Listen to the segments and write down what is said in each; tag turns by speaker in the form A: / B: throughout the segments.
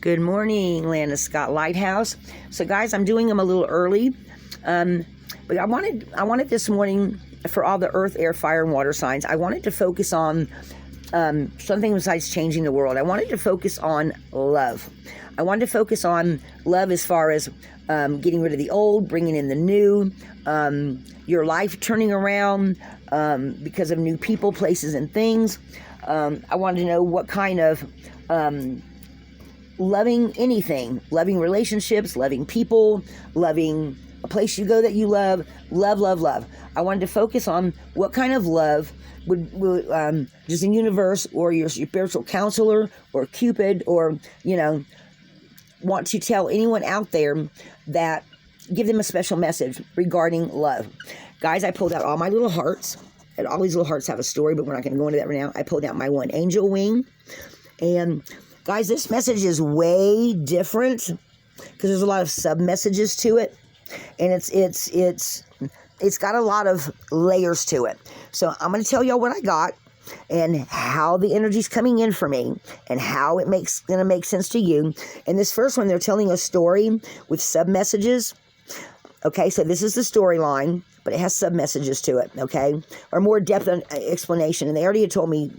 A: Good morning, Lana Scott Lighthouse. So, guys, I'm doing them a little early, but I wanted this morning for all the earth, air, fire, and water signs. I wanted to focus on something besides changing the world. I wanted to focus on love. I wanted to focus on love as far as getting rid of the old, bringing in the new, your life turning around because of new people, places, and things. I wanted to know what kind of loving anything, loving relationships, loving people, loving a place you go that you love. I wanted to focus on what kind of love would just the universe or your spiritual counselor or Cupid or, want to tell anyone out there that give them a special message regarding love. Guys, I pulled out all my little hearts, and all these little hearts have a story, but we're not going to go into that right now. I pulled out my one angel wing, and guys, this message is way different because there's a lot of sub messages to it, and it's got a lot of layers to it. So I'm going to tell y'all what I got and how the energy's coming in for me and how it's going to make sense to you. And this first one, they're telling a story with sub messages. Okay, so this is the storyline, but it has sub messages to it, okay, or more depth explanation. And they already had told me,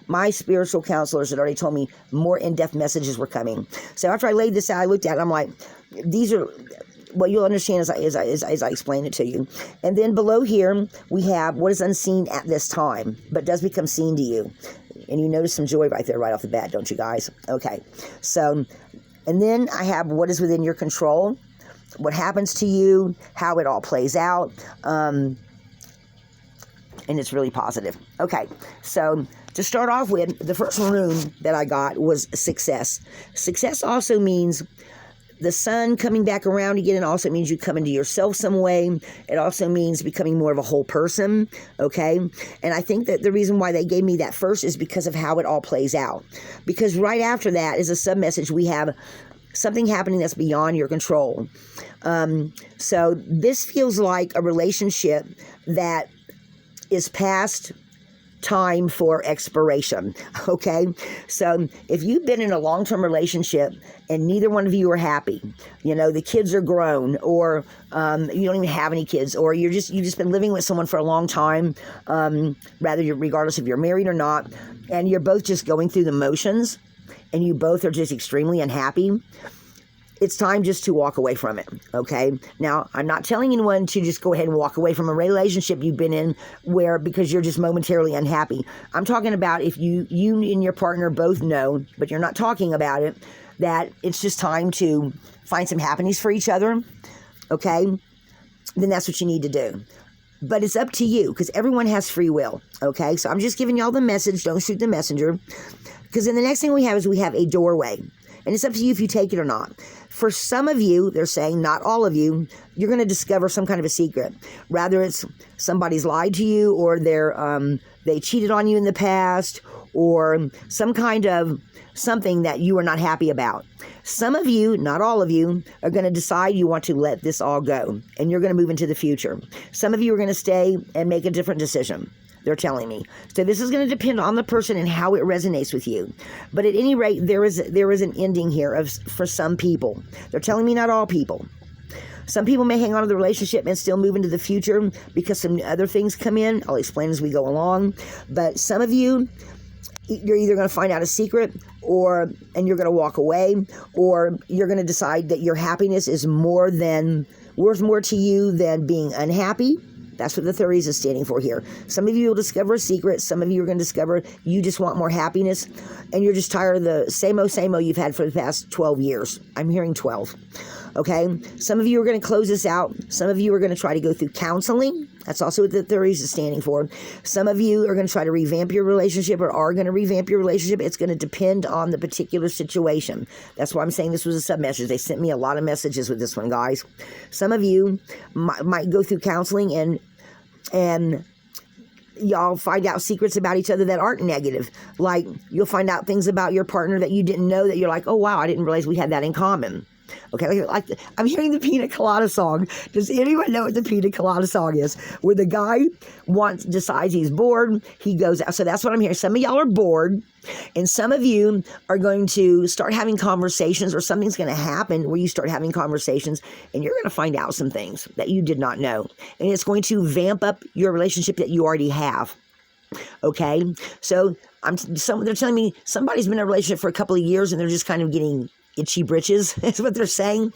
A: my spiritual counselors had already told me more in-depth messages were coming. So after I laid this out, I looked at it, I'm like, these are what you'll understand as I explain it to you. And then below here, we have what is unseen at this time, but does become seen to you. And you notice some joy right there, right off the bat, don't you guys? Okay, so, and then I have what is within your control, what happens to you, how it all plays out, and it's really positive. Okay, so to start off with, the first rune that I got was success. Success also means the sun coming back around again. It also means you come into yourself some way. It also means becoming more of a whole person, okay? And I think that the reason why they gave me that first is because of how it all plays out. Because right after that is a sub-message. We have something happening that's beyond your control. So this feels like a relationship that is past time for expiration, okay? So if you've been in a long-term relationship and neither one of you are happy, the kids are grown, or you don't even have any kids, or you've just been living with someone for a long time, regardless if you're married or not, and you're both just going through the motions, and you both are just extremely unhappy, it's time just to walk away from it, okay? Now, I'm not telling anyone to just go ahead and walk away from a relationship you've been in because you're just momentarily unhappy. I'm talking about if you and your partner both know, but you're not talking about it, that it's just time to find some happiness for each other, okay? Then that's what you need to do. But it's up to you, because everyone has free will, okay? So I'm just giving y'all the message. Don't shoot the messenger. Because then the next thing we have is we have a doorway. And it's up to you if you take it or not. For some of you, they're saying, not all of you, you're going to discover some kind of a secret. Rather it's somebody's lied to you, or they cheated on you in the past, or some kind of something that you are not happy about. Some of you, not all of you, are going to decide you want to let this all go, and you're going to move into the future. Some of you are going to stay and make a different decision. They're telling me. So this is going to depend on the person and how it resonates with you. But at any rate, there is an ending here for some people. They're telling me not all people. Some people may hang on to the relationship and still move into the future because some other things come in. I'll explain as we go along. But some of you, you're either going to find out a secret and you're going to walk away, or you're going to decide that your happiness is worth more to you than being unhappy. That's what the 30s is standing for here. Some of you will discover a secret. Some of you are going to discover you just want more happiness, and you're just tired of the same old you've had for the past 12 years. I'm hearing 12. Okay? Some of you are going to close this out. Some of you are going to try to go through counseling. That's also what the 30s is standing for. Some of you are going to try to revamp your relationship, or are going to revamp your relationship. It's going to depend on the particular situation. That's why I'm saying this was a sub-message. They sent me a lot of messages with this one, guys. Some of you might go through counseling and y'all find out secrets about each other that aren't negative. Like, you'll find out things about your partner that you didn't know, that you're like, oh, wow, I didn't realize we had that in common. Okay, I'm hearing the Pina Colada song. Does anyone know what the Pina Colada song is? Where the guy decides he's bored, he goes out. So that's what I'm hearing. Some of y'all are bored, and some of you are going to start having conversations, or something's going to happen where you start having conversations, and you're going to find out some things that you did not know. And it's going to vamp up your relationship that you already have. Okay, so they're telling me somebody's been in a relationship for a couple of years and they're just kind of getting itchy britches, is what they're saying.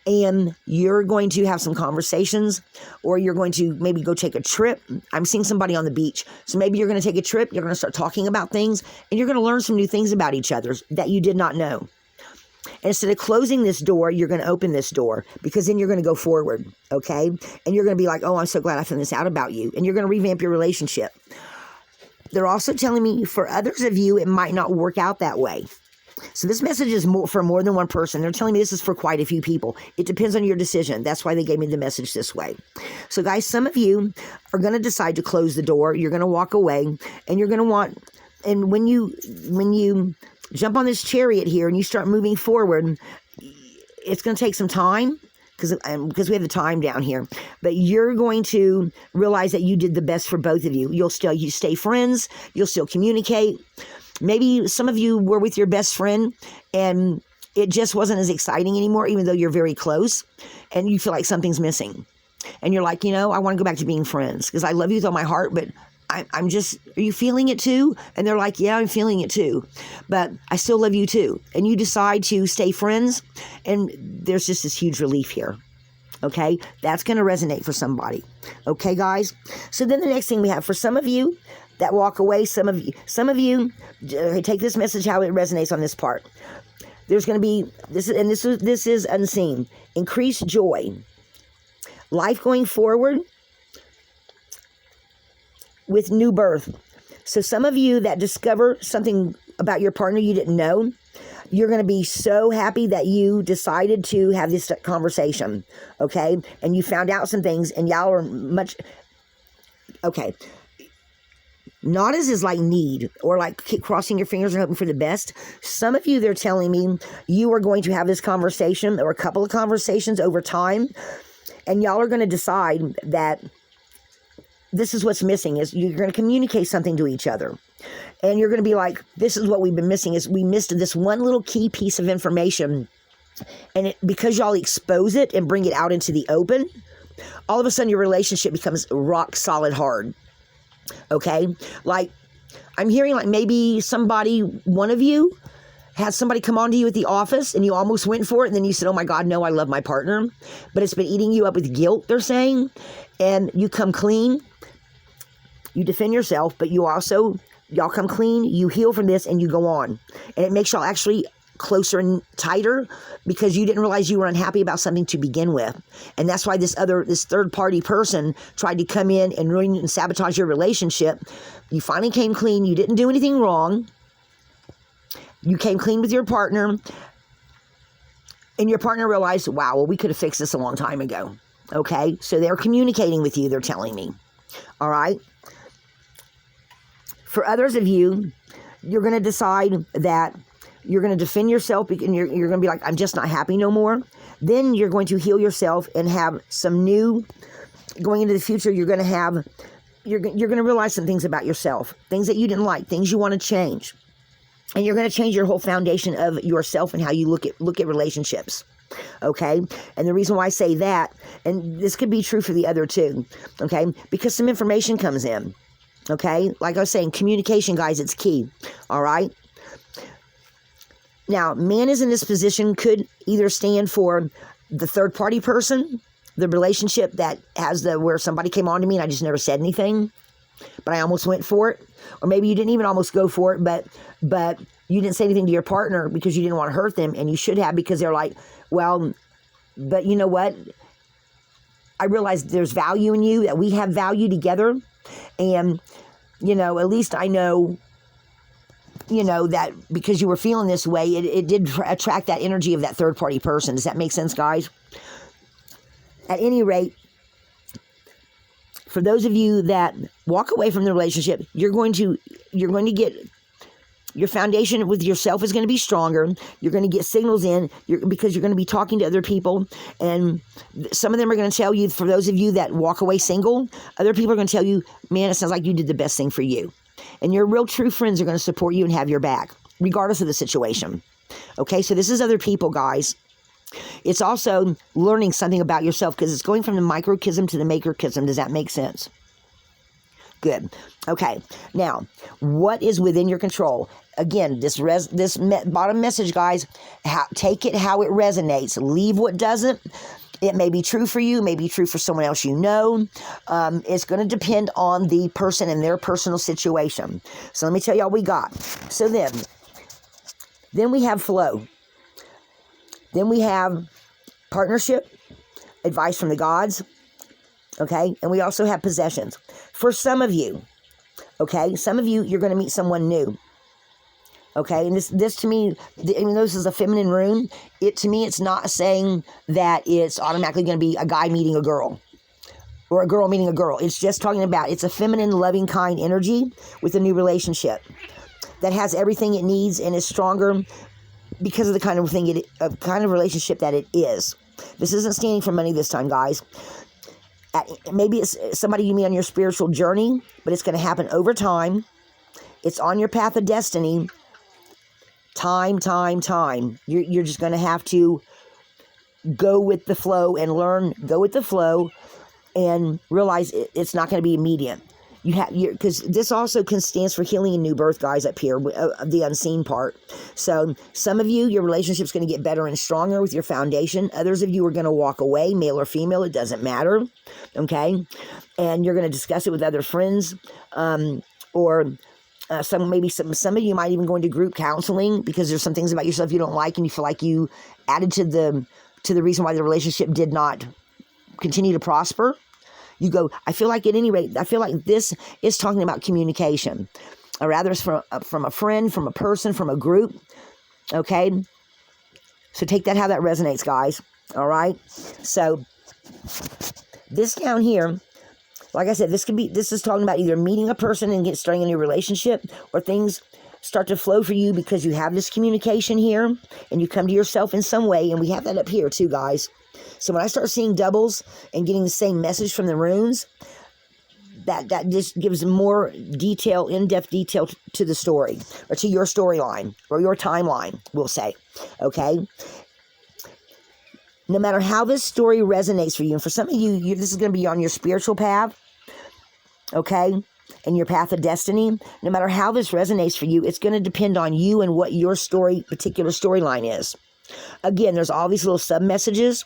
A: And you're going to have some conversations, or you're going to maybe go take a trip. I'm seeing somebody on the beach. So maybe you're going to take a trip, you're going to start talking about things, and you're going to learn some new things about each other that you did not know. And instead of closing this door, you're going to open this door, because then you're going to go forward, okay? And you're going to be like, oh, I'm so glad I found this out about you. And you're going to revamp your relationship. They're also telling me for others of you, it might not work out that way. So this message is for more than one person. They're telling me this is for quite a few people. It depends on your decision. That's why they gave me the message this way. So guys, some of you are going to decide to close the door. You're going to walk away, and you're going to want, and when you jump on this chariot here and you start moving forward, it's going to take some time, because we have the time down here, but you're going to realize that you did the best for both of you. You stay friends. You'll still communicate. Maybe some of you were with your best friend and it just wasn't as exciting anymore, even though you're very close, and you feel like something's missing. And you're like, I want to go back to being friends because I love you with all my heart, but I'm just, are you feeling it too? And they're like, yeah, I'm feeling it too, but I still love you too. And you decide to stay friends, and there's just this huge relief here. Okay, that's going to resonate for somebody. Okay, guys. So then the next thing we have for some of you that walk away, some of you take this message how it resonates on this part. There's going to be this is unseen. Increased joy, life going forward with new birth. So some of you that discover something about your partner you didn't know, you're going to be so happy that you decided to have this conversation, okay? And you found out some things, and y'all are much, okay. Not as is like need, or like keep crossing your fingers and hoping for the best. Some of you, they're telling me you are going to have this conversation or a couple of conversations over time, and y'all are going to decide that this is what's missing, is you're going to communicate something to each other. And you're going to be like, this is what we've been missing, is we missed this one little key piece of information. And because y'all expose it and bring it out into the open, all of a sudden your relationship becomes rock solid hard. Okay? Like, I'm hearing like maybe one of you had somebody come on to you at the office and you almost went for it, and then you said, oh my God, no, I love my partner. But it's been eating you up with guilt, they're saying. And you come clean. You defend yourself, but y'all come clean, you heal from this, and you go on. And it makes y'all actually closer and tighter, because you didn't realize you were unhappy about something to begin with. And that's why this third party person tried to come in and ruin and sabotage your relationship. You finally came clean. You didn't do anything wrong. You came clean with your partner, and your partner realized, wow, well, we could have fixed this a long time ago. Okay? So they're communicating with you, they're telling me. All right? For others of you, you're going to decide that you're going to defend yourself, and you're going to be like, I'm just not happy no more. Then you're going to heal yourself and have some new, going into the future, you're going to realize some things about yourself, things that you didn't like, things you want to change. And you're going to change your whole foundation of yourself and how you look at relationships. Okay? And the reason why I say that, and this could be true for the other two, okay? Because some information comes in. Okay? Like I was saying, communication, guys, it's key. All right? Now, man is in this position, could either stand for the third party person, the relationship that has where somebody came on to me and I just never said anything, but I almost went for it. Or maybe you didn't even almost go for it, but you didn't say anything to your partner because you didn't want to hurt them, and you should have, because they're like, well, but you know what? I realize there's value in you, that we have value together. And, at least I know, that because you were feeling this way, it did attract that energy of that third party person. Does that make sense, guys? At any rate, for those of you that walk away from the relationship, you're going to get Your foundation with yourself is going to be stronger. You're going to get signals in because you're going to be talking to other people. And some of them are going to tell you, for those of you that walk away single, other people are going to tell you, man, it sounds like you did the best thing for you. And your real true friends are going to support you and have your back, regardless of the situation. Okay, so this is other people, guys. It's also learning something about yourself because it's going from the microchism to the macrochism. Does that make sense? Good. Okay. Now, what is within your control? Again, this bottom message, guys, take it how it resonates. Leave what doesn't. It may be true for you, may be true for someone else you know. It's going to depend on the person and their personal situation. So let me tell you all we got. So then we have flow. Then we have partnership, advice from the gods, okay? And we also have possessions. For some of you, okay, some of you, you're going to meet someone new, okay? And this to me, even though this is a feminine room, to me, it's not saying that it's automatically going to be a guy meeting a girl or a girl meeting a girl. It's just talking about, it's a feminine, loving, kind energy with a new relationship that has everything it needs and is stronger because of the kind of relationship that it is. This isn't standing for money this time, guys. Maybe it's somebody you meet on your spiritual journey, but it's going to happen over time. It's on your path of destiny. Time. You're just going to have to go with the flow and learn, go with the flow and realize it's not going to be immediate. Because this also stands for healing and new birth, guys, up here, the unseen part. So some of you, your relationship's going to get better and stronger with your foundation. Others of you are going to walk away, male or female, it doesn't matter, okay? And you're going to discuss it with other friends, or some of you might even go into group counseling because there's some things about yourself you don't like and you feel like you added to the reason why the relationship did not continue to prosper. You go, I feel like at any rate, I feel like this is talking about communication. Or rather, it's from a friend, from a person, from a group. Okay? So take that how that resonates, guys. All right? So this down here, like I said, this is talking about either meeting a person and starting a new relationship, or things start to flow for you because you have this communication here and you come to yourself in some way. And we have that up here too, guys. So when I start seeing doubles and getting the same message from the runes, that just gives more detail, in-depth detail to the story, or to your storyline, or your timeline, we'll say, okay? No matter how this story resonates for you, and for some of you this is going to be on your spiritual path, okay, and your path of destiny. No matter how this resonates for you, it's going to depend on you and what your particular storyline is. Again, there's all these little sub-messages.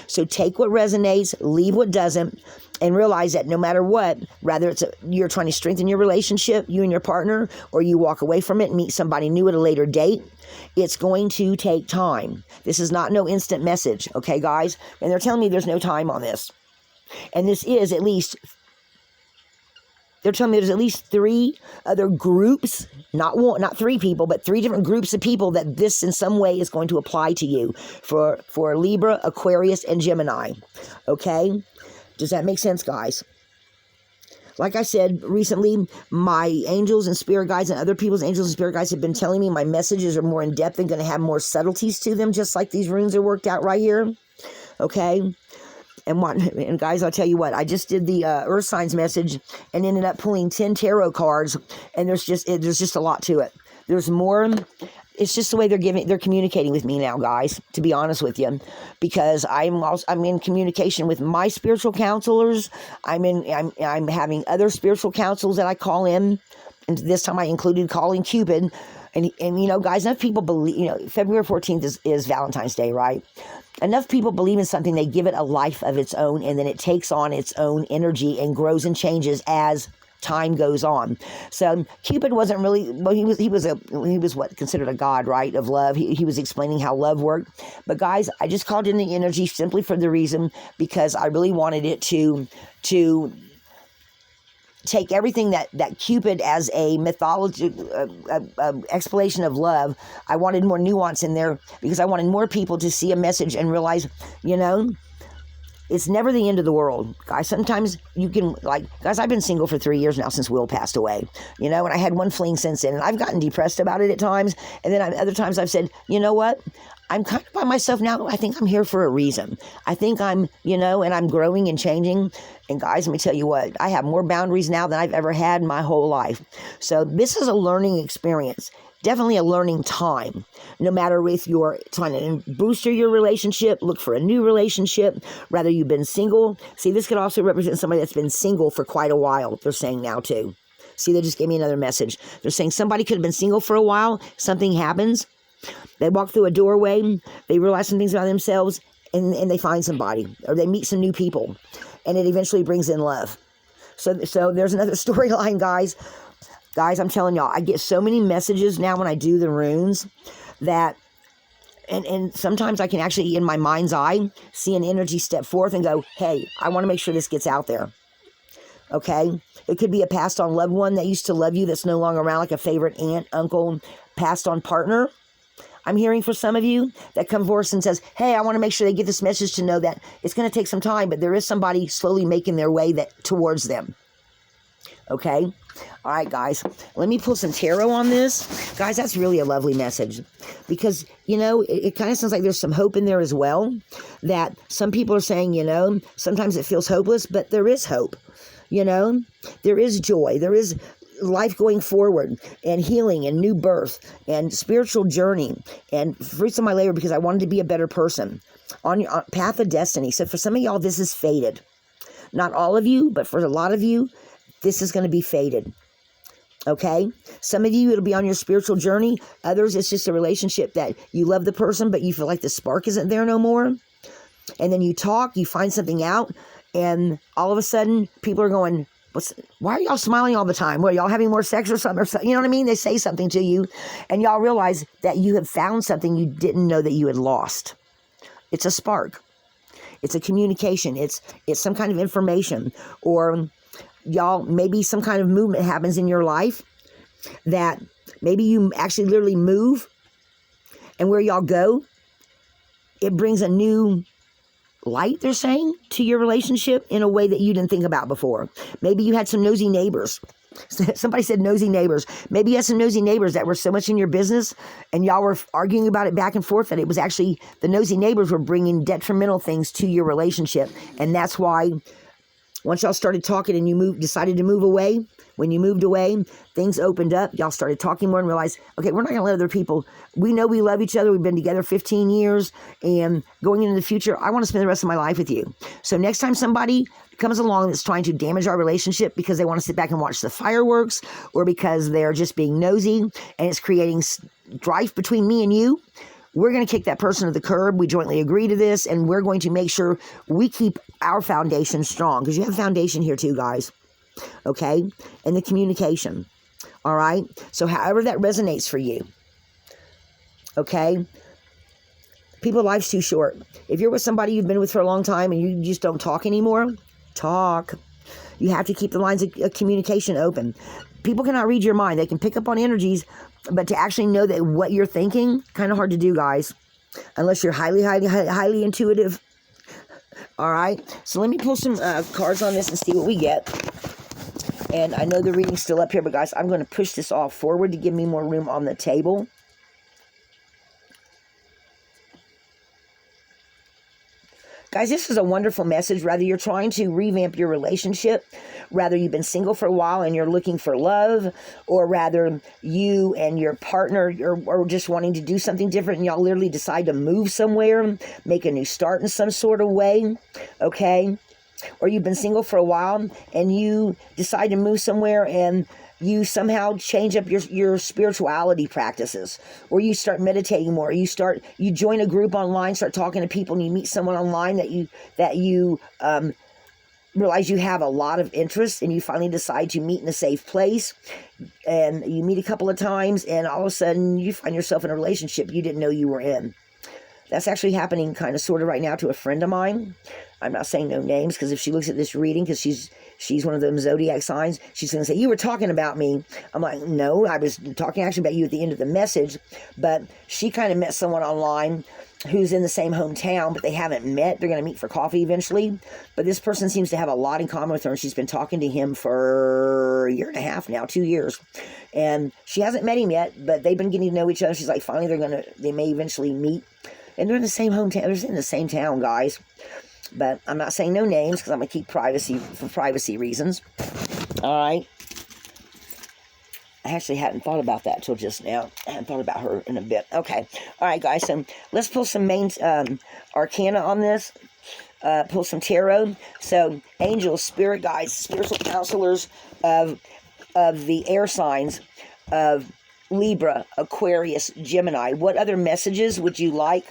A: So take what resonates, leave what doesn't, and realize that no matter what, rather you're trying to strengthen your relationship, you and your partner, or you walk away from it and meet somebody new at a later date, it's going to take time. This is not no instant message, okay, guys? And they're telling me there's no time on this. And this is at least... They're telling me there's at least 3 other groups, not 3 people, but 3 different groups of people that this in some way is going to apply to you for Libra, Aquarius, and Gemini. Okay? Does that make sense, guys? Like I said, recently, my angels and spirit guides and other people's angels and spirit guides have been telling me my messages are more in depth and going to have more subtleties to them, just like these runes are worked out right here. Okay? And guys, I'll tell you what, I just did the Earth Signs message and ended up pulling 10 tarot cards, and there's just a lot to it. There's more. It's just the way they're communicating with me now, guys, to be honest with you, because I'm in communication with my spiritual counselors. I'm having other spiritual counsels that I call in, and this time I included calling Cupid. And you know, guys, enough people believe, you know, February 14th is Valentine's Day, right? Enough people believe in something, they give it a life of its own, and then it takes on its own energy and grows and changes as time goes on. So Cupid wasn't really, well, he was what considered a god, right, of love. He was explaining how love worked. But guys, I just called in the energy simply for the reason because I really wanted it to take everything that Cupid as a mythology, explanation of love. I wanted more nuance in there because I wanted more people to see a message and realize, you know, it's never the end of the world, guys. Sometimes you can, like, guys, I've been single for 3 years now since Will passed away, you know, and I had one fling since then, and I've gotten depressed about it at times, and then other times I've said, you know what, I'm kind of by myself now. I think I'm here for a reason. I think I'm, you know, and I'm growing and changing, and guys, let me tell you what, I have more boundaries now than I've ever had in my whole life. So this is a learning experience. Definitely a learning time. No matter if you're trying to boost your relationship, look for a new relationship, rather you've been single. See, this could also represent somebody that's been single for quite a while, they're saying now too. See, they just gave me another message. They're saying somebody could have been single for a while, something happens, they walk through a doorway, they realize some things about themselves, and they find somebody, or they meet some new people, and it eventually brings in love. So there's another storyline, guys. Guys, I'm telling y'all, I get so many messages now when I do the runes that, and sometimes I can actually, in my mind's eye, see an energy step forth and go, hey, I want to make sure this gets out there. Okay? It could be a passed on loved one that used to love you that's no longer around, like a favorite aunt, uncle, passed on partner. I'm hearing for some of you that come forth and says, hey, I want to make sure they get this message to know that it's going to take some time, but there is somebody slowly making their way towards them. Okay? All right, guys, let me pull some tarot on this. Guys, that's really a lovely message because, you know, it kind of sounds like there's some hope in there as well, that some people are saying, you know, sometimes it feels hopeless, but there is hope, you know, there is joy, there is life going forward and healing and new birth and spiritual journey and fruits of my labor because I wanted to be a better person on your path of destiny. So for some of y'all, this is fated. Not all of you, but for a lot of you, this is going to be fated. Okay? Some of you, it'll be on your spiritual journey. Others, it's just a relationship that you love the person, but you feel like the spark isn't there no more. And then you talk, you find something out, and all of a sudden, people are going, why are y'all smiling all the time? What, y'all having more sex or something? You know what I mean? They say something to you, and y'all realize that you have found something you didn't know that you had lost. It's a spark. It's a communication. It's some kind of information, or y'all, maybe some kind of movement happens in your life that maybe you actually literally move, and where y'all go, it brings a new light, they're saying, to your relationship in a way that you didn't think about before. Maybe you had some nosy neighbors. Somebody said nosy neighbors. Maybe you had some nosy neighbors that were so much in your business and y'all were arguing about it back and forth that it was actually the nosy neighbors were bringing detrimental things to your relationship. And that's why once y'all started talking and you decided to move away, when you moved away, things opened up. Y'all started talking more and realized, okay, we're not going to let other people. We know we love each other. We've been together 15 years. And going into the future, I want to spend the rest of my life with you. So next time somebody comes along that's trying to damage our relationship because they want to sit back and watch the fireworks or because they're just being nosy and it's creating strife between me and you, we're going to kick that person to the curb. We jointly agree to this, and we're going to make sure we keep our foundation strong, because you have a foundation here too, guys. Okay? And the communication. All right? So however that resonates for you. Okay? People's life's too short. If you're with somebody you've been with for a long time and you just don't talk anymore, talk. You have to keep the lines of communication open. People cannot read your mind. They can pick up on energies, but to actually know that what you're thinking, kind of hard to do, guys, unless you're highly intuitive. All right, so let me pull some cards on this and see what we get. And I know the reading's still up here, but guys, I'm going to push this all forward to give me more room on the table. Guys, this is a wonderful message. Rather you're trying to revamp your relationship, rather you've been single for a while and you're looking for love, or rather you and your partner are just wanting to do something different and y'all literally decide to move somewhere, make a new start in some sort of way, okay? Or you've been single for a while and you decide to move somewhere and you somehow change up your spirituality practices, or you start meditating more, you join a group online, start talking to people, and you meet someone online that you realize you have a lot of interest, and you finally decide to meet in a safe place, and you meet a couple of times, and all of a sudden you find yourself in a relationship you didn't know you were in. That's actually happening kind of sort of right now to a friend of mine. I'm not saying no names, because if she looks at this reading, because she's one of them zodiac signs. She's going to say, you were talking about me. I'm like, no, I was talking actually about you at the end of the message. But she kind of met someone online who's in the same hometown, but they haven't met. They're going to meet for coffee eventually. But this person seems to have a lot in common with her, and she's been talking to him for a year and a half now, 2 years. And she hasn't met him yet, but they've been getting to know each other. She's like, finally, they may eventually meet. And they're in the same hometown. They're in the same town, guys. But I'm not saying no names because I'm going to keep privacy for privacy reasons. All right. I actually hadn't thought about that till just now. I hadn't thought about her in a bit. Okay. All right, guys. So let's pull some main arcana on this. Pull some tarot. So angels, spirit guides, spiritual counselors of the air signs of Libra, Aquarius, Gemini. What other messages would you like?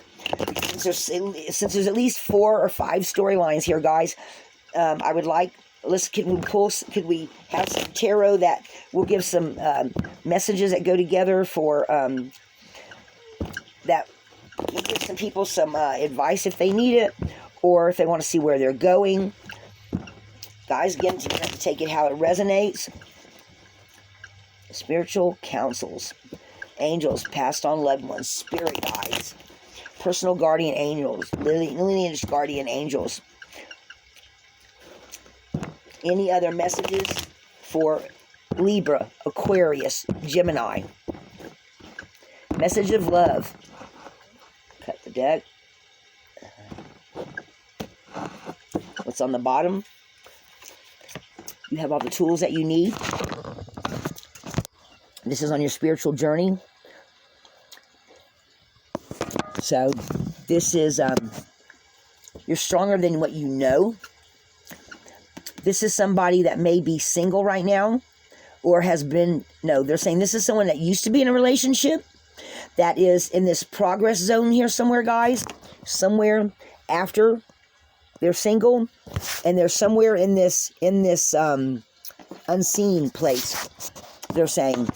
A: Since there's at least 4 or 5 storylines here, guys, I would like. Could we have some tarot that will give some messages that go together for that will give some people some advice if they need it, or if they want to see where they're going. Guys, again, you have to take it how it resonates. Spiritual counsels, angels, passed on loved ones, spirit guides, personal guardian angels, lineage guardian angels. Any other messages for Libra, Aquarius, Gemini? Message of love. Cut the deck. What's on the bottom? You have all the tools that you need. This is on your spiritual journey. So, this is, you're stronger than what you know. This is somebody that may be single right now, or has been, no, they're saying this is someone that used to be in a relationship, that is in this progress zone here somewhere, guys. Somewhere after they're single, and they're somewhere in this unseen place, they're saying.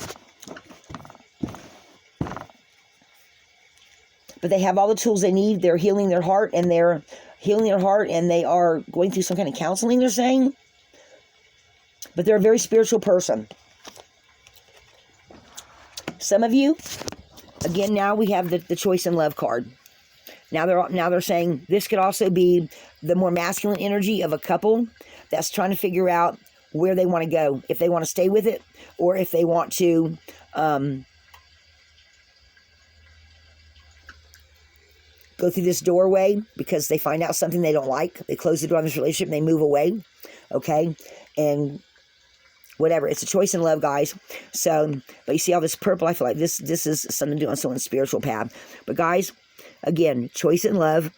A: But they have all the tools they need. They're healing their heart, and they are going through some kind of counseling, they're saying. But they're a very spiritual person. Some of you, again, now we have the choice and love card. Now they're saying this could also be the more masculine energy of a couple that's trying to figure out where they want to go. If they want to stay with it, or if they want to go through this doorway because they find out something they don't like. They close the door on this relationship and they move away. Okay? And whatever. It's a choice in love, guys. So, but you see all this purple? I feel like this is something to do on someone's spiritual path. But guys, again, choice in love.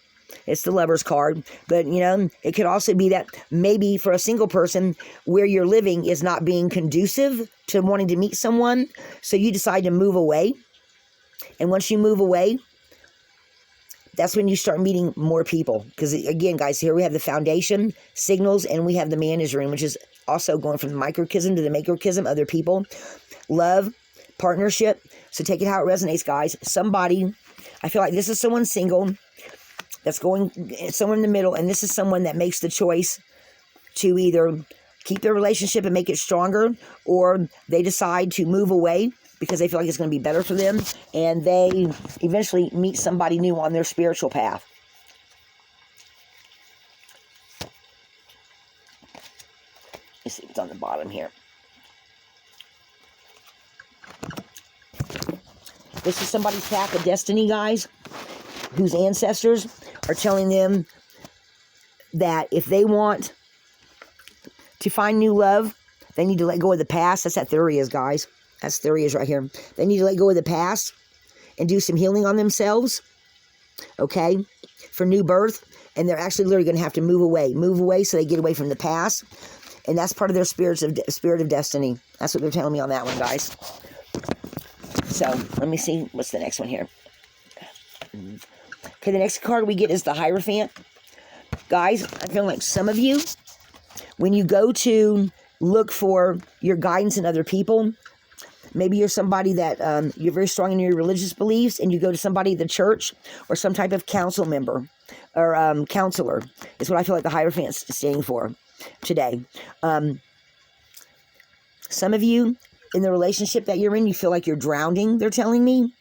A: It's the Lover's card. But, you know, it could also be that maybe for a single person, where you're living is not being conducive to wanting to meet someone. So you decide to move away. And once you move away, that's when you start meeting more people. Because, again, guys, here we have the foundation, signals, and we have the management, which is also going from the microcosm to the macrocosm, other people. Love, partnership. So take it how it resonates, guys. Somebody, I feel like this is someone single that's going, somewhere in the middle, and this is someone that makes the choice to either keep their relationship and make it stronger, or they decide to move away because they feel like it's going to be better for them, and they eventually meet somebody new on their spiritual path. Let's see what's on the bottom here. This is somebody's path of destiny, guys, whose ancestors are telling them that if they want to find new love, they need to let go of the past. That's that theory is, guys. That's theory is right here. They need to let go of the past and do some healing on themselves, okay, for new birth. And they're actually literally going to have to move away so they get away from the past. And that's part of their spirit of destiny. That's what they're telling me on that one, guys. So let me see what's the next one here. Okay, the next card we get is the Hierophant. Guys, I feel like some of you, when you go to look for your guidance in other people, maybe you're somebody that you're very strong in your religious beliefs, and you go to somebody at the church or some type of council member or counselor is what I feel like the Hierophant's standing for. today. Some of you in the relationship that you're in, you feel like you're drowning, they're telling me.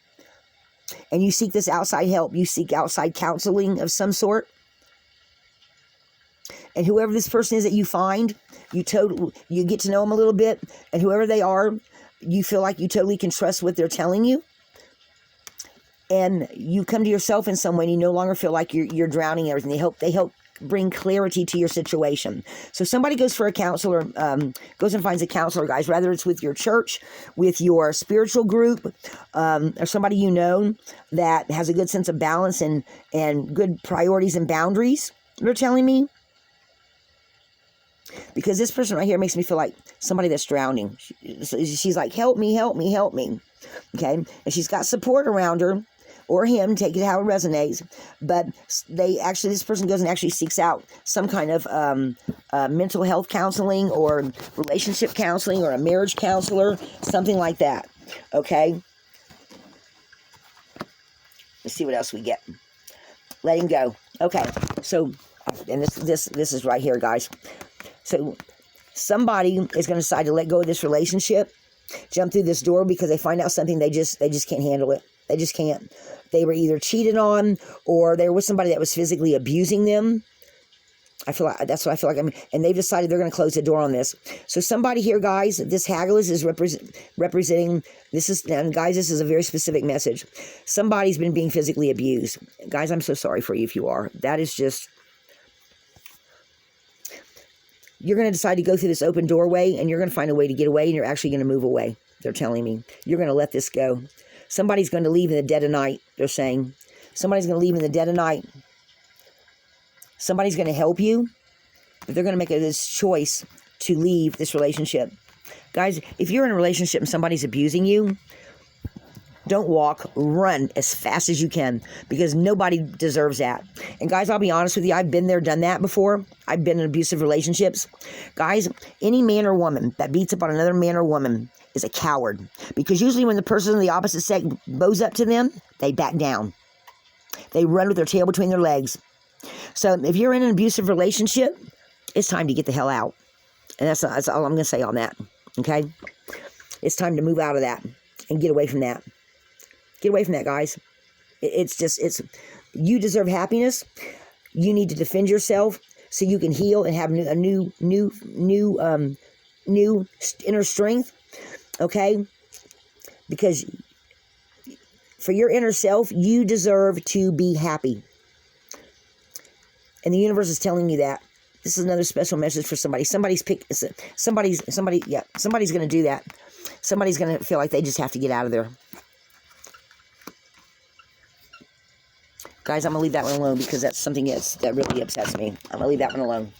A: And you seek this outside help. You seek outside counseling of some sort. And whoever this person is that you find, you get to know them a little bit. And whoever they are, you feel like you totally can trust what they're telling you. And you come to yourself in some way and you no longer feel like you're drowning everything. They help bring clarity to your situation. So somebody goes for a counselor, goes and finds a counselor, guys, whether it's with your church, with your spiritual group, or somebody you know that has a good sense of balance and good priorities and boundaries, they're telling me. Because this person right here makes me feel like somebody that's drowning. She's like, help me, help me, help me. Okay? And she's got support around her, or him, take it how it resonates. But this person goes and actually seeks out some kind of mental health counseling or relationship counseling or a marriage counselor, something like that. Okay? Let's see what else we get. Let him go. Okay, so, and this is right here, guys. So somebody is going to decide to let go of this relationship, jump through this door because they find out something they just can't handle it. They just can't. They were either cheated on or they were with somebody that was physically abusing them. I feel like that's what I feel like. And they've decided they're going to close the door on this. So somebody here, guys, this Haggles is representing. This is a very specific message. Somebody's been being physically abused, guys. I'm so sorry for you if you are. That is just. You're going to decide to go through this open doorway, and you're going to find a way to get away, and you're actually going to move away. They're telling me you're going to let this go. Somebody's going to leave in the dead of night, they're saying. Somebody's going to leave in the dead of night. Somebody's going to help you, but they're going to make this choice to leave this relationship. Guys, if you're in a relationship and somebody's abusing you, don't walk, run as fast as you can, because nobody deserves that. And guys, I'll be honest with you, I've been there, done that before. I've been in abusive relationships. Guys, any man or woman that beats up on another man or woman is a coward, because usually when the person of the opposite sex bows up to them, they back down. They run with their tail between their legs. So if you're in an abusive relationship, it's time to get the hell out. And that's all I'm going to say on that. Okay? It's time to move out of that and get away from that. Get away from that, guys. You deserve happiness. You need to defend yourself so you can heal and have a new inner strength. Okay? Because for your inner self, you deserve to be happy. And the universe is telling you that. This is another special message for somebody. Somebody's going to do that. Somebody's going to feel like they just have to get out of there. Guys, I'm going to leave that one alone because that's something that really upsets me. I'm going to leave that one alone.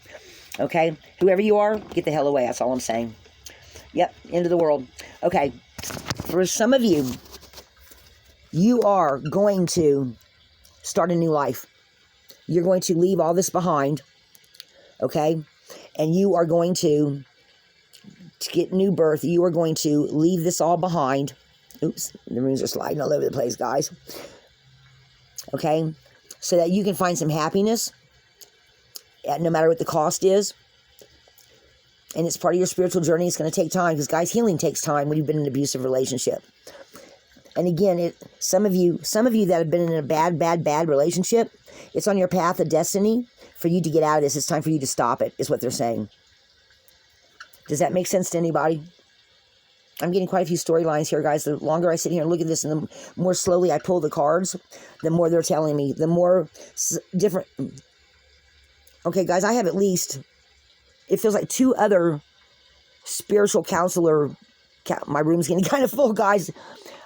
A: Okay? Whoever you are, get the hell away. That's all I'm saying. Yep, end of the world. Okay. For some of you, you are going to start a new life. You're going to leave all this behind. Okay? And you are going to get new birth. You are going to leave this all behind. Oops, the rooms are sliding all over the place, guys. Okay? So that you can find some happiness, no matter what the cost is. And it's part of your spiritual journey. It's going to take time, because, guys, healing takes time when you've been in an abusive relationship. And again, some of you that have been in a bad relationship, it's on your path of destiny for you to get out of this. It's time for you to stop it, is what they're saying. Does that make sense to anybody? I'm getting quite a few storylines here, guys. The longer I sit here and look at this, and the more slowly I pull the cards, the more they're telling me, the more different. Okay, guys, I have at least, it feels like 2 other spiritual counselor. My room's getting kind of full, guys.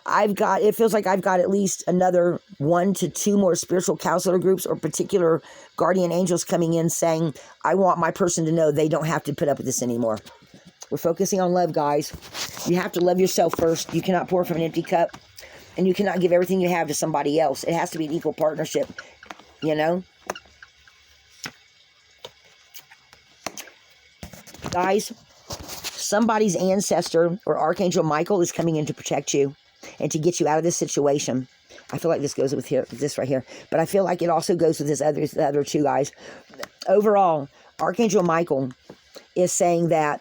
A: It feels like I've got at least another 1 to 2 more spiritual counselor groups or particular guardian angels coming in saying, I want my person to know they don't have to put up with this anymore. We're focusing on love, guys. You have to love yourself first. You cannot pour from an empty cup, and you cannot give everything you have to somebody else. It has to be an equal partnership, you know? Guys, somebody's ancestor or Archangel Michael is coming in to protect you and to get you out of this situation. I feel like this goes with this right here, but I feel like it also goes with the other 2, guys. Overall, Archangel Michael is saying that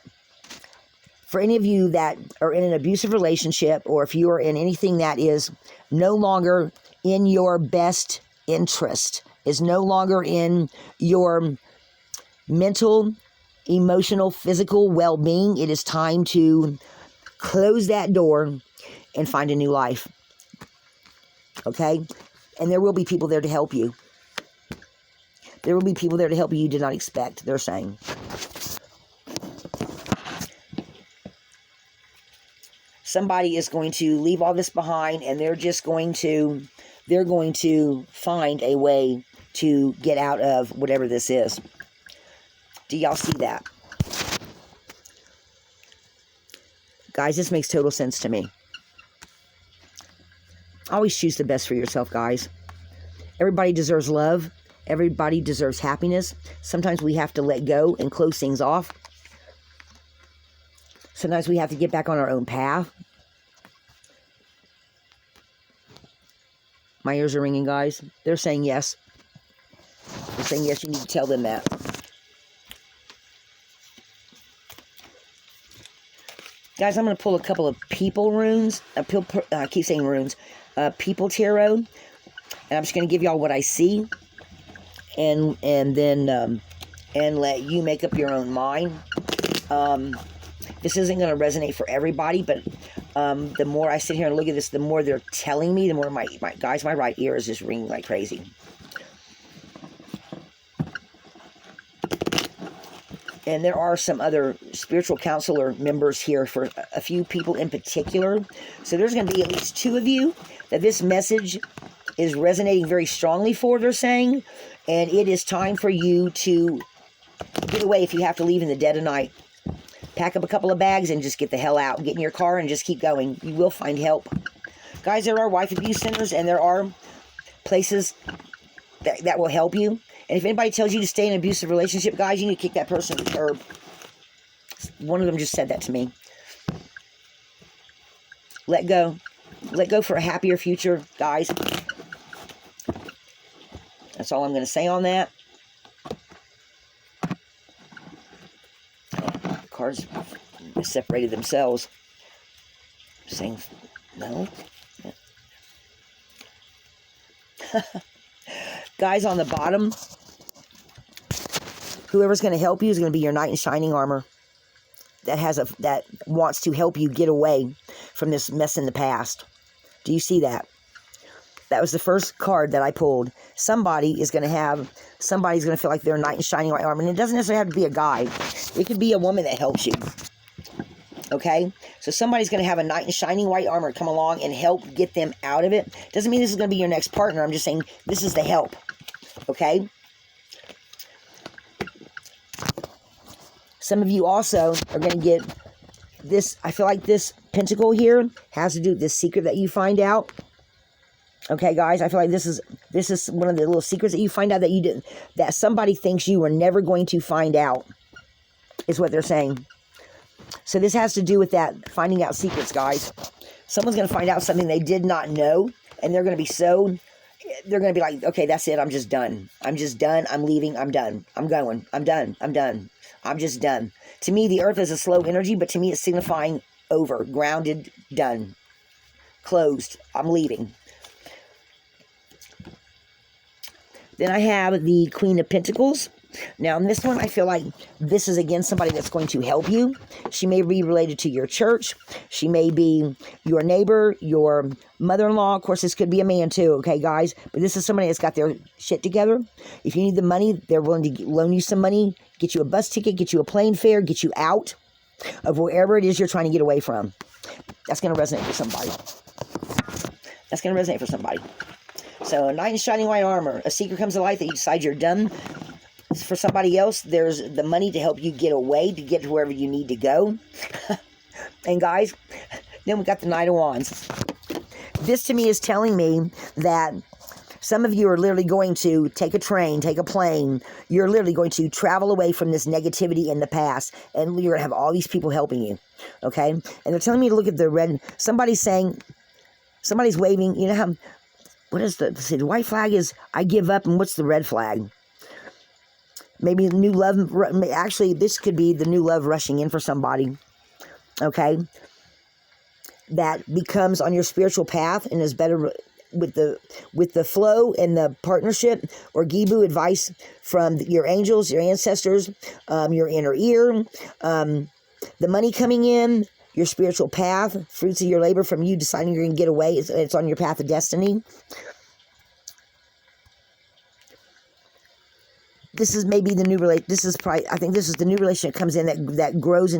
A: for any of you that are in an abusive relationship, or if you are in anything that is no longer in your best interest, is no longer in your mental, emotional, physical well-being, it is time to close that door and find a new life. Okay? And there will be people there to help you. There will be people there to help you did not expect, they're saying. Somebody is going to leave all this behind, and they're going to find a way to get out of whatever this is. Do y'all see that? Guys, this makes total sense to me. Always choose the best for yourself, guys. Everybody deserves love. Everybody deserves happiness. Sometimes we have to let go and close things off. Sometimes we have to get back on our own path. My ears are ringing, guys. They're saying yes. They're saying yes, you need to tell them that. Guys, I'm going to pull a couple of people runes. I keep saying runes. People tarot. And I'm just going to give y'all what I see. And then let you make up your own mind. This isn't going to resonate for everybody, but the more I sit here and look at this, the more they're telling me, the more my right ear is just ringing like crazy. And there are some other spiritual counselor members here for a few people in particular. So there's going to be at least 2 of you that this message is resonating very strongly for, they're saying. And it is time for you to get away if you have to leave in the dead of night. Pack up a couple of bags and just get the hell out. Get in your car and just keep going. You will find help. Guys, there are wife abuse centers, and there are places that will help you. And if anybody tells you to stay in an abusive relationship, guys, you need to kick that person to the curb. One of them just said that to me. Let go. Let go for a happier future, guys. That's all I'm going to say on that. The cards separated themselves. Saying no. Guys, on the bottom, whoever's going to help you is going to be your knight in shining armor. That wants to help you get away from this mess in the past. Do you see that? That was the first card that I pulled. Somebody's going to feel like they're a knight in shining armor. And it doesn't necessarily have to be a guy. It could be a woman that helps you. Okay? So somebody's going to have a knight in shining white armor come along and help get them out of it. Doesn't mean this is going to be your next partner. I'm just saying this is the help. Okay? Some of you also are going to get this. I feel like this pentacle here has to do with this secret that you find out. Okay, guys, I feel like this is one of the little secrets that you find out that somebody thinks you were never going to find out, is what they're saying. So this has to do with that, finding out secrets, guys. Someone's going to find out something they did not know, and they're going to be like, okay, that's it, I'm just done. I'm just done, I'm leaving, I'm done. I'm going, I'm done, I'm done. I'm just done. To me, the earth is a slow energy, but to me it's signifying over, grounded, done, closed, I'm leaving. Then I have the Queen of Pentacles. Now, in this one, I feel like this is, again, somebody that's going to help you. She may be related to your church. She may be your neighbor, your mother-in-law. Of course, this could be a man, too, okay, guys? But this is somebody that's got their shit together. If you need the money, they're willing to loan you some money, get you a bus ticket, get you a plane fare, get you out of wherever it is you're trying to get away from. That's going to resonate for somebody. That's going to resonate for somebody. So, a knight in shining white armor. A secret comes to light that you decide you're done. For somebody else, there's the money to help you get away, to get to wherever you need to go. And guys, then we got the Knight of Wands. This to me is telling me that some of you are literally going to take a train, take a plane. You're literally going to travel away from this negativity in the past. And you're going to have all these people helping you. Okay? And they're telling me to look at the red. Somebody's waving. You know how... What is the white flag is I give up, and what's the red flag? Maybe new love, actually, this could be the new love rushing in for somebody, okay? That becomes on your spiritual path and is better with the flow and the partnership, or Gibu advice from your angels, your ancestors, your inner ear, the money coming in, your spiritual path, fruits of your labor from you deciding you're going to get away. It's on your path of destiny. This is maybe the new I think this is the new relationship that comes in that grows,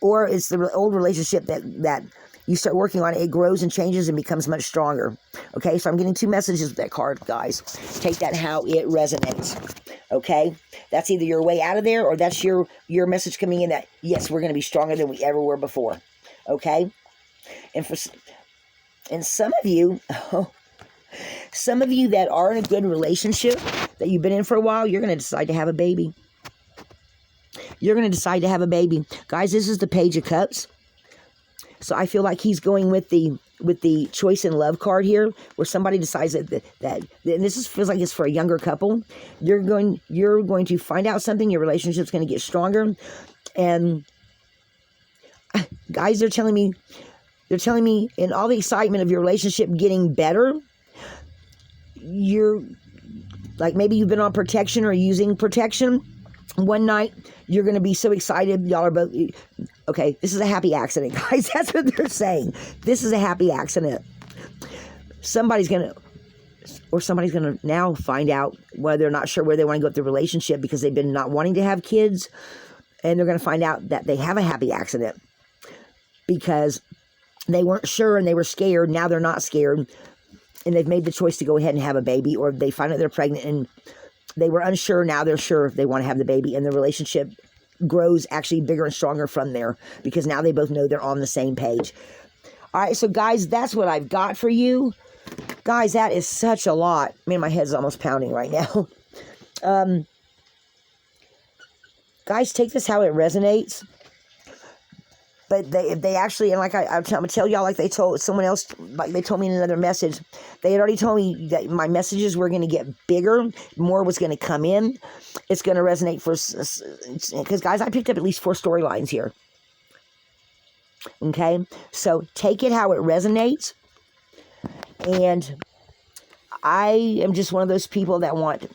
A: or it's the old relationship that you start working on. It grows and changes and becomes much stronger. Okay, so I'm getting 2 messages with that card, guys. Take that how it resonates. Okay, that's either your way out of there, or that's your message coming in that, yes, we're going to be stronger than we ever were before. Okay, and some of you, some of you that are in a good relationship that you've been in for a while, you're going to decide to have a baby. You're going to decide to have a baby. Guys, this is the Page of Cups. So I feel like he's going with the choice and love card here, where somebody decides that and this feels like it's for a younger couple. You're going to find out something. Your relationship's going to get stronger. And guys, they're telling me in all the excitement of your relationship getting better, you're like, maybe you've been on protection or using protection. One night, you're going to be so excited. Y'all are both, okay, this is a happy accident, guys. That's what they're saying. This is a happy accident. Somebody's going to now find out whether they're not sure where they want to go with the relationship because they've been not wanting to have kids. And they're going to find out that they have a happy accident because they weren't sure and they were scared. Now they're not scared. And they've made the choice to go ahead and have a baby, or they find out they're pregnant and they were unsure. Now they're sure they want to have the baby, and the relationship grows actually bigger and stronger from there because now they both know they're on the same page. All right, so guys, that's what I've got for you. Guys, that is such a lot. Man, my head's almost pounding right now. Guys, take this how it resonates. But they actually, and like I'm going to tell y'all, like they told someone else, like they told me in another message, they had already told me that my messages were going to get bigger, more was going to come in. It's going to resonate because guys, I picked up at least 4 storylines here. Okay, so take it how it resonates. And I am just one of those people that want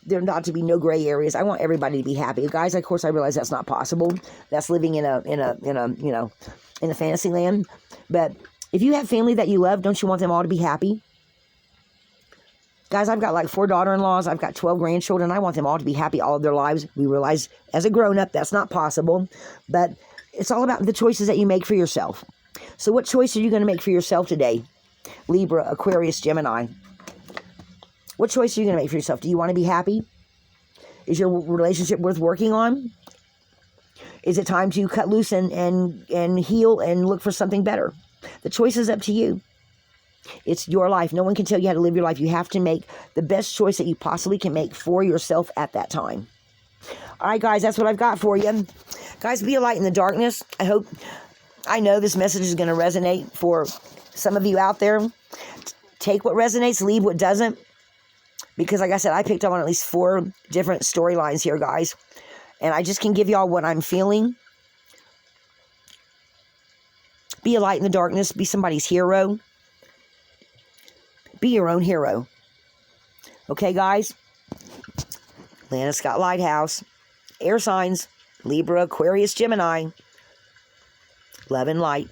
A: there not to be no gray areas. I want everybody to be happy. Guys, of course, I realize that's not possible. That's living in a fantasy land. But if you have family that you love, don't you want them all to be happy? Guys, I've got like 4 daughter-in-laws. I've got 12 grandchildren. I want them all to be happy all of their lives. We realize as a grown-up that's not possible. But it's all about the choices that you make for yourself. So what choice are you going to make for yourself today? Libra, Aquarius, Gemini. What choice are you going to make for yourself? Do you want to be happy? Is your relationship worth working on? Is it time to cut loose and heal and look for something better? The choice is up to you. It's your life. No one can tell you how to live your life. You have to make the best choice that you possibly can make for yourself at that time. All right, guys, that's what I've got for you. Guys, be a light in the darkness. I know this message is going to resonate for some of you out there. Take what resonates, leave what doesn't. Because like I said, I picked up on at least 4 different storylines here, guys. And I just can give y'all what I'm feeling. Be a light in the darkness. Be somebody's hero. Be your own hero. Okay, guys? Lana Scott Lighthouse. Air signs. Libra, Aquarius, Gemini. Love and light.